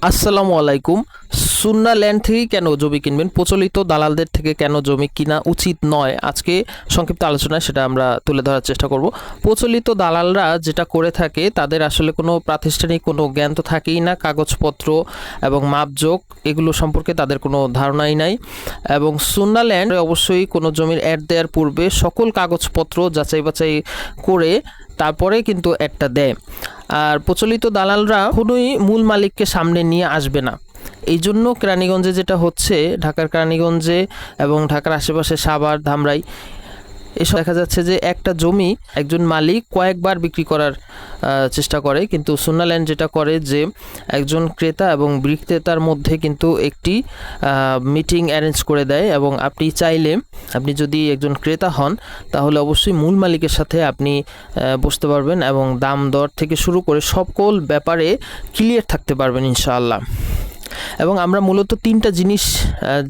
আসসালামু আলাইকুম। সুন্না ল্যান্ড থেকে কেন জমি কিনবেন, প্রচলিত দালালদের থেকে কেন জমি কিনা উচিত নয়, আজকে সংক্ষিপ্ত আলোচনায় সেটা আমরা তুলে ধরার চেষ্টা করব। প্রচলিত দালালরা যেটা করে থাকে, তাদের আসলে কোনো প্রাতিষ্ঠানিক কোনো জ্ঞান তো থাকেই না, কাগজপত্র এবং মাপজোক এগুলো সম্পর্কে তাদের কোনো ধারণাই নাই। এবং সুন্না ল্যান্ড অবশ্যই কোনো জমির অ্যাড দেওয়ার পূর্বে সকল কাগজপত্র যাচাই বাছাই করে তারপরে কিন্তু অ্যাডটা দেয়। আর প্রচলিত দালালরা কোনোই মূল মালিককে সামনে নিয়ে আসবে না। এই জন্য কেরানীগঞ্জে যেটা হচ্ছে, ঢাকার কেরানীগঞ্জে এবং ঢাকার আশেপাশে সাভার, ধামরাই এসব দেখা যাচ্ছে যে একটা জমি একজন মালিক কয়েকবার বিক্রি করার চেষ্টা করে, কিন্তু সুন্না ল্যান্ড যেটা করে যে একজন ক্রেতা এবং বিক্রেতার মধ্যে কিন্তু একটি মিটিং অ্যারেঞ্জ করে দেয়, এবং আপনি চাইলে, আপনি যদি একজন ক্রেতা হন তাহলে অবশ্যই মূল মালিকের সাথে আপনি বসতে পারবেন এবং দাম দর থেকে শুরু করে সকল ব্যাপারে ক্লিয়ার থাকতে পারবেন ইনশাআল্লাহ। এবং আমরা মূলত তিনটা জিনিস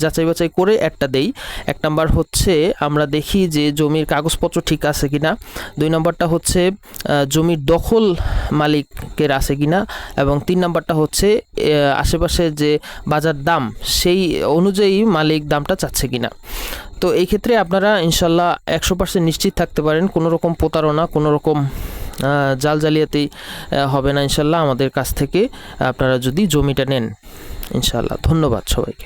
যাচাই বাছাই করে একটা দেই। এক নাম্বার হচ্ছে আমরা দেখি যে জমির কাগজপত্র ঠিক আছে কিনা, দুই নাম্বারটা হচ্ছে জমির দখল মালিকের আছে কিনা, এবং তিন নাম্বারটা হচ্ছে আশেপাশে যে বাজার দাম সেই অনুযায়ী মালিক দামটা চাচ্ছে কিনা। তো এই ক্ষেত্রে আপনারা ইনশাল্লাহ 100% নিশ্চিত থাকতে পারেন, কোনো রকম প্রতারণা, কোনো রকম জাল জালিয়াতি হবে না ইনশাল্লাহ আমাদের কাছ থেকে আপনারা যদি জমিটা নেন ইনশাআল্লাহ। ধন্যবাদ সবাইকে।